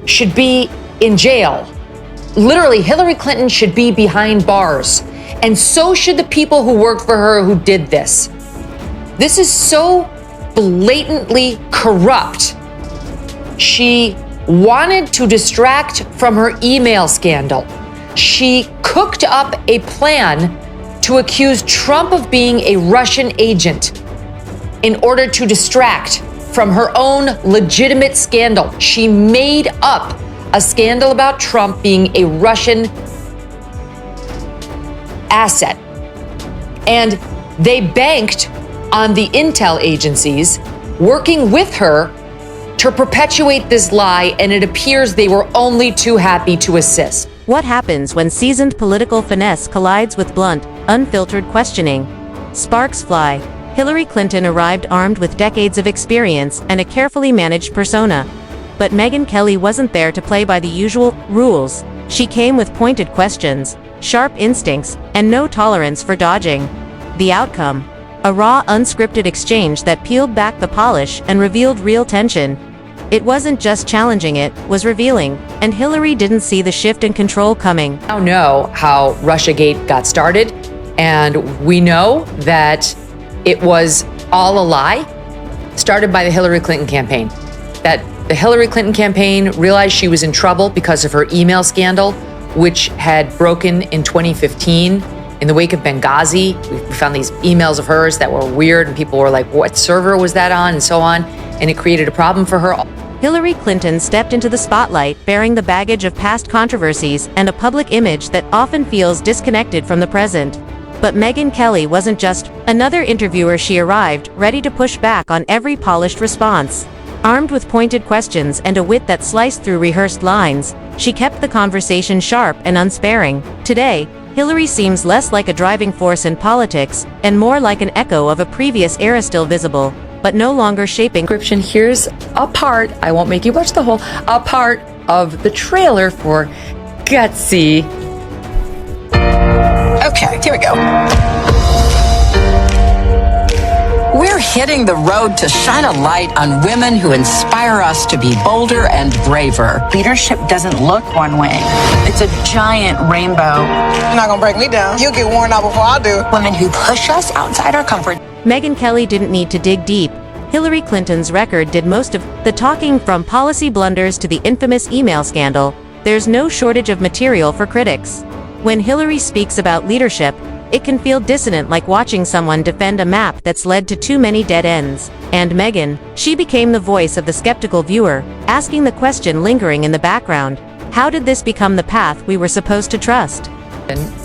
should be in jail. Literally, Hillary Clinton should be behind bars. And so should the people who worked for her who did this. This is so blatantly corrupt. She wanted to distract from her email scandal. She cooked up a plan to accuse Trump of being a Russian agent in order to distract from her own legitimate scandal. She made up a scandal about Trump being a Russian asset. And they banked on the intel agencies working with her to perpetuate this lie, and it appears they were only too happy to assist. What happens when seasoned political finesse collides with blunt, unfiltered questioning? Sparks fly. Hillary Clinton arrived armed with decades of experience and a carefully managed persona. But Megyn Kelly wasn't there to play by the usual rules. She came with pointed questions, sharp instincts, and no tolerance for dodging. The outcome? A raw, unscripted exchange that peeled back the polish and revealed real tension. It wasn't just challenging, it was revealing, and Hillary didn't see the shift in control coming. We now know how Russiagate got started, and we know that it was all a lie started by the Hillary Clinton campaign. That the Hillary Clinton campaign realized she was in trouble because of her email scandal, which had broken in 2015 in the wake of Benghazi. We found these emails of hers that were weird, and people were like, what server was that on, and so on, and it created a problem for her. Hillary Clinton stepped into the spotlight bearing the baggage of past controversies and a public image that often feels disconnected from the present. But Megyn Kelly wasn't just another interviewer. She arrived ready to push back on every polished response. Armed with pointed questions and a wit that sliced through rehearsed lines, she kept the conversation sharp and unsparing. Today, Hillary seems less like a driving force in politics and more like an echo of a previous era, still visible, but no longer shaping. Here's a part, I won't make you watch the whole, a part of the trailer for Gutsy. Okay, here we go. We're hitting the road to shine a light on women who inspire us to be bolder and braver. Leadership doesn't look one way. It's a giant rainbow. You're not gonna break me down. You'll get worn out before I do. Women who push us outside our comfort. Megyn Kelly didn't need to dig deep. Hillary Clinton's record did most of the talking, from policy blunders to the infamous email scandal. There's no shortage of material for critics. When Hillary speaks about leadership, it can feel dissonant, like watching someone defend a map that's led to too many dead ends. And Megyn, she became the voice of the skeptical viewer, asking the question lingering in the background: how did this become the path we were supposed to trust?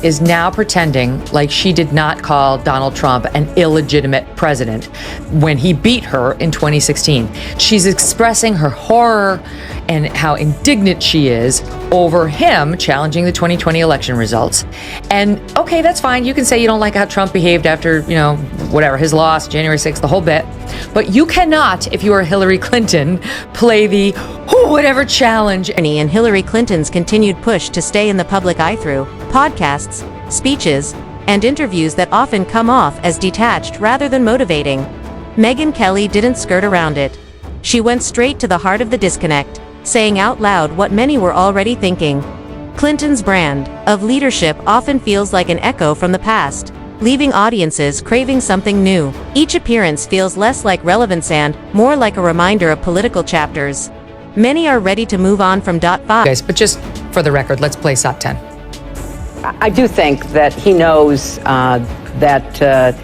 Is now pretending like she did not call Donald Trump an illegitimate president when he beat her in 2016. She's expressing her horror and how indignant she is over him challenging the 2020 election results. And okay, that's fine. You can say you don't like how Trump behaved after, whatever, his loss, January 6th, the whole bit. But you cannot, if you are Hillary Clinton, play the whatever challenge. And Hillary Clinton's continued push to stay in the public eye through podcasts, speeches, and interviews that often come off as detached rather than motivating. Megyn Kelly didn't skirt around it. She went straight to the heart of the disconnect, saying out loud what many were already thinking. Clinton's brand of leadership often feels like an echo from the past, leaving audiences craving something new. Each appearance feels less like relevance and more like a reminder of political chapters. Many are ready to move on from .5. Guys, but just for the record, let's play SOT 10. I do think that he knows that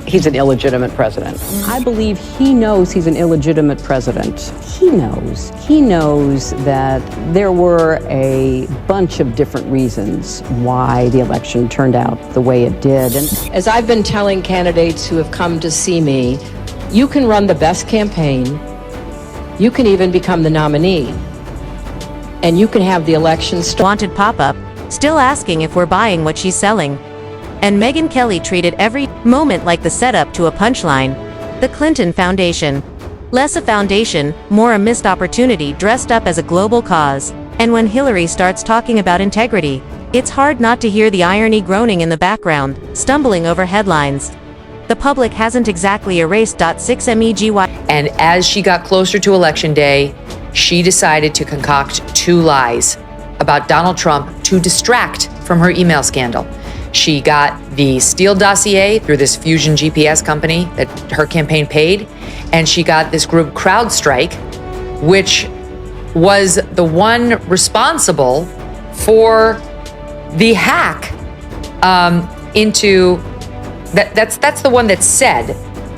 he's an illegitimate president. I believe he knows he's an illegitimate president. He knows that there were a bunch of different reasons why the election turned out the way it did. And as I've been telling candidates who have come to see me, you can run the best campaign, you can even become the nominee, and you can have the election wanted pop-up, still asking if we're buying what she's selling. And Megyn Kelly treated every moment like the setup to a punchline. The Clinton Foundation. Less a foundation, more a missed opportunity dressed up as a global cause. And when Hillary starts talking about integrity, it's hard not to hear the irony groaning in the background, stumbling over headlines. The public hasn't exactly erased .6 Megyn. And as she got closer to election day, she decided to concoct 2 lies about Donald Trump to distract from her email scandal. She got the Steele dossier through this Fusion GPS company that her campaign paid, and she got this group CrowdStrike, which was the one responsible for the hack into that's the one that said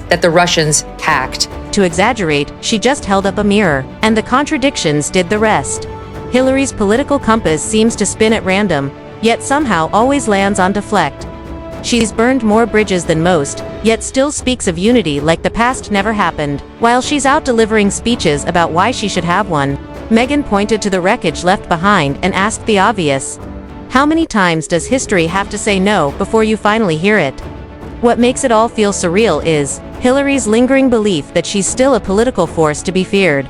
that the Russians hacked. To exaggerate, she just held up a mirror, and the contradictions did the rest. Hillary's political compass seems to spin at random, yet somehow always lands on deflect. She's burned more bridges than most, yet still speaks of unity like the past never happened. While she's out delivering speeches about why she should have one, Megyn pointed to the wreckage left behind and asked the obvious. How many times does history have to say no before you finally hear it? What makes it all feel surreal is Hillary's lingering belief that she's still a political force to be feared.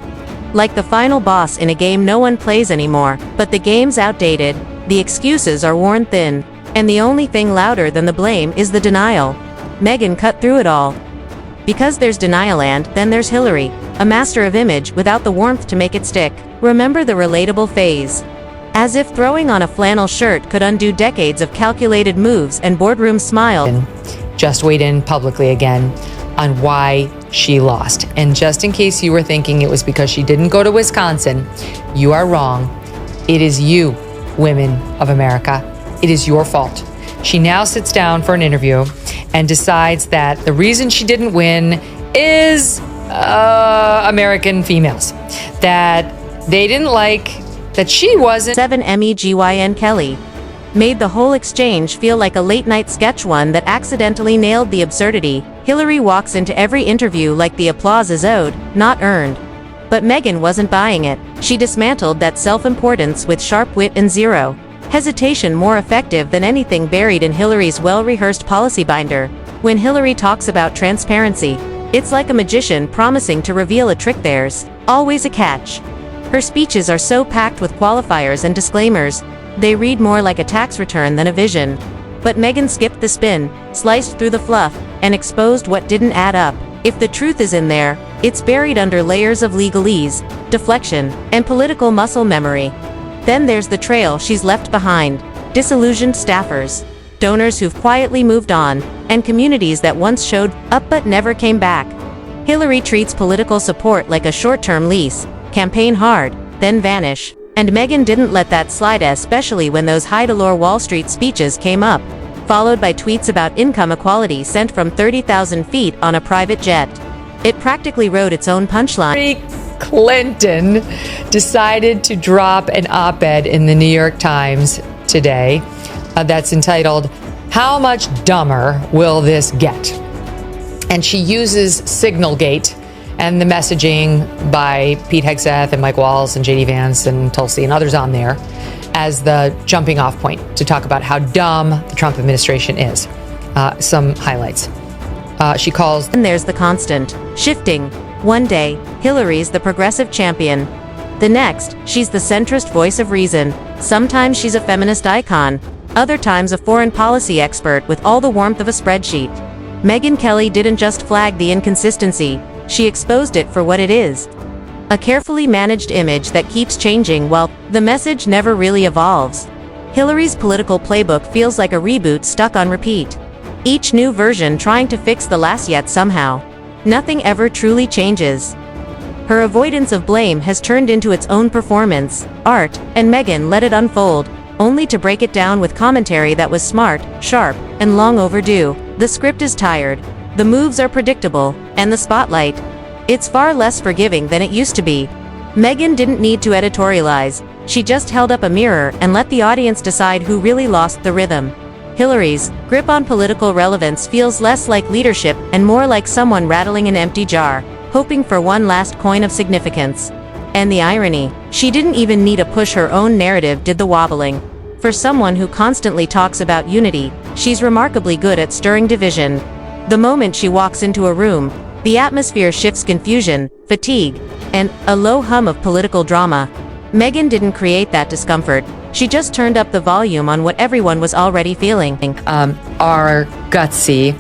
Like the final boss in a game no one plays anymore, but the game's outdated, the excuses are worn thin, and the only thing louder than the blame is the denial. Megyn cut through it all. Because there's denial and then there's Hillary, a master of image without the warmth to make it stick. Remember the relatable phase. As if throwing on a flannel shirt could undo decades of calculated moves and boardroom smile. Just weighed in publicly again on why she lost. And just in case you were thinking it was because she didn't go to Wisconsin, you are wrong. It is you, women of America. It is your fault. She now sits down for an interview and decides that the reason she didn't win is American females. That they didn't like that she wasn't. Megyn Kelly made the whole exchange feel like a late-night sketch, one that accidentally nailed the absurdity. Hillary walks into every interview like the applause is owed, not earned. But Megyn wasn't buying it. She dismantled that self-importance with sharp wit and zero hesitation, more effective than anything buried in Hillary's well-rehearsed policy binder. When Hillary talks about transparency, it's like a magician promising to reveal a trick. There's always a catch. Her speeches are so packed with qualifiers and disclaimers, they read more like a tax return than a vision. But Megyn skipped the spin, sliced through the fluff, and exposed what didn't add up. If the truth is in there, it's buried under layers of legalese, deflection, and political muscle memory. Then there's the trail she's left behind: disillusioned staffers, donors who've quietly moved on, and communities that once showed up but never came back. Hillary treats political support like a short-term lease: campaign hard, then vanish. And Megyn didn't let that slide, especially when those high-dollar Wall Street speeches came up, followed by tweets about income equality sent from 30,000 feet on a private jet. It practically wrote its own punchline. Hillary Clinton decided to drop an op-ed in the New York Times today that's entitled, "How much dumber will this get?" And she uses Signalgate and the messaging by Pete Hegseth and Mike Walls and JD Vance and Tulsi and others on there as the jumping off point to talk about how dumb the Trump administration is. Some highlights. She calls... And there's the constant shifting. One day, Hillary's the progressive champion. The next, she's the centrist voice of reason. Sometimes she's a feminist icon. Other times a foreign policy expert with all the warmth of a spreadsheet. Megyn Kelly didn't just flag the inconsistency. She exposed it for what it is. A carefully managed image that keeps changing while the message never really evolves. Hillary's political playbook feels like a reboot stuck on repeat. Each new version trying to fix the last, yet somehow nothing ever truly changes. Her avoidance of blame has turned into its own performance, art, and Megyn let it unfold, only to break it down with commentary that was smart, sharp, and long overdue. The script is tired, the moves are predictable, and the spotlight, it's far less forgiving than it used to be. Megyn didn't need to editorialize. She just held up a mirror and let the audience decide who really lost the rhythm. Hillary's grip on political relevance feels less like leadership and more like someone rattling an empty jar, hoping for one last coin of significance. And the irony, she didn't even need to push her own narrative, did the wobbling. For someone who constantly talks about unity, she's remarkably good at stirring division. The moment she walks into a room, the atmosphere shifts: confusion, fatigue, and a low hum of political drama. Megyn didn't create that discomfort. She just turned up the volume on what everyone was already feeling. Are gutsy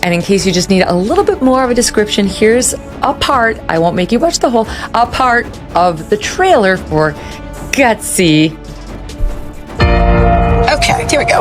And in case you just need a little bit more of a description, here's a part, I won't make you watch the whole, a part of the trailer for Gutsy. Okay, here we go.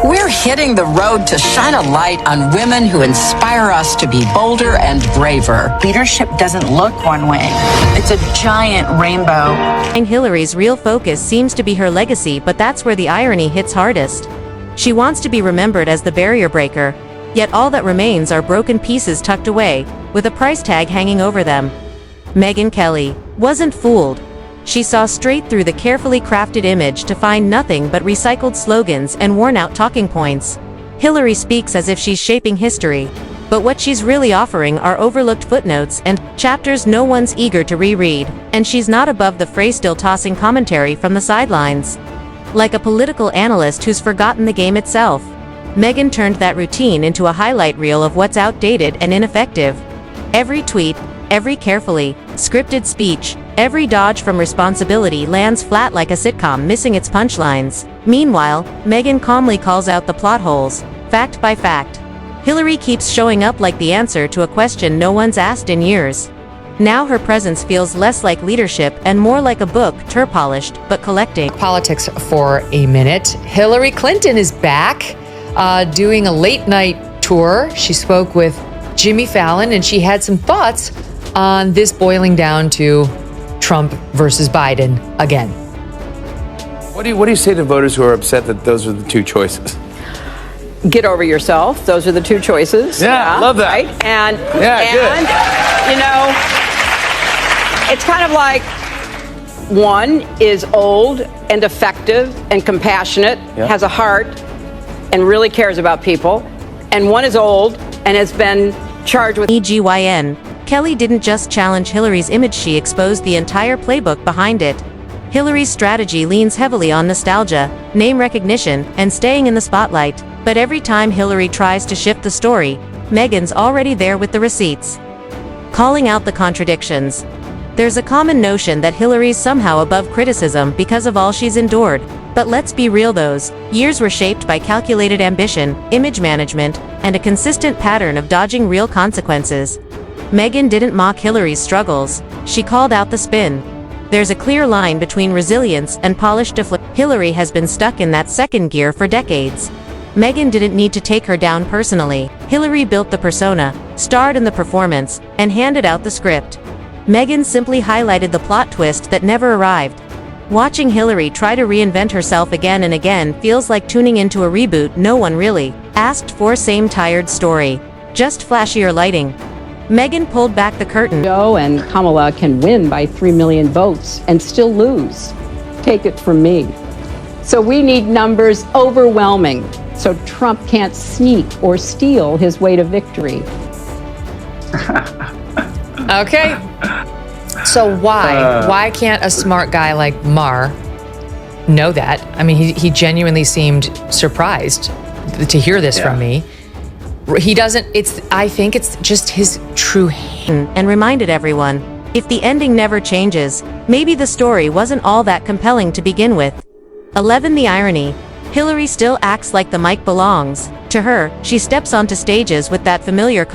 We're hitting the road to shine a light on women who inspire us to be bolder and braver. Leadership doesn't look one way. It's a giant rainbow. And Hillary's real focus seems to be her legacy, but that's where the irony hits hardest. She wants to be remembered as the barrier breaker, yet all that remains are broken pieces tucked away, with a price tag hanging over them. Megyn Kelly wasn't fooled. She saw straight through the carefully crafted image to find nothing but recycled slogans and worn-out talking points. Hillary speaks as if she's shaping history, but what she's really offering are overlooked footnotes and chapters no one's eager to reread, and she's not above the fray, still tossing commentary from the sidelines. Like a political analyst who's forgotten the game itself, Megyn turned that routine into a highlight reel of what's outdated and ineffective. Every tweet, every carefully scripted speech, every dodge from responsibility lands flat like a sitcom missing its punchlines. Meanwhile, Megyn calmly calls out the plot holes, fact by fact. Hillary keeps showing up like the answer to a question no one's asked in years. Now her presence feels less like leadership and more like a book, polished but collecting. Politics for a minute. Hillary Clinton is back, doing a late night tour. She spoke with Jimmy Fallon, and she had some thoughts on this boiling down to Trump versus Biden again. What do you say to voters who are upset that those are the two choices? Get over yourself. Those are the two choices. Yeah, love that. Right? And good. you know, it's kind of like one is old and effective and compassionate, has a heart, and really cares about people, and one is old and has been charged with EGYN. Kelly didn't just challenge Hillary's image, she exposed the entire playbook behind it. Hillary's strategy leans heavily on nostalgia, name recognition, and staying in the spotlight. But every time Hillary tries to shift the story, Megyn's already there with the receipts, calling out the contradictions. There's a common notion that Hillary's somehow above criticism because of all she's endured. But let's be real, those years were shaped by calculated ambition, image management, and a consistent pattern of dodging real consequences. Megyn didn't mock Hillary's struggles, she called out the spin. There's a clear line between resilience and polished deflection. Hillary has been stuck in that second gear for decades. Megyn didn't need to take her down personally. Hillary built the persona, starred in the performance, and handed out the script. Megyn simply highlighted the plot twist that never arrived. Watching Hillary try to reinvent herself again and again feels like tuning into a reboot no one really asked for. Same tired story, just flashier lighting. Megyn pulled back the curtain. Joe and Kamala can win by 3 million votes and still lose. Take it from me. So we need numbers overwhelming so Trump can't sneak or steal his way to victory. Okay. So why can't a smart guy like Mar know that? I mean, he genuinely seemed surprised to hear this from me. He doesn't, I think it's just his true hate. And reminded everyone, if the ending never changes, maybe the story wasn't all that compelling to begin with. 11. The irony. Hillary still acts like the mic belongs to her. She steps onto stages with that familiar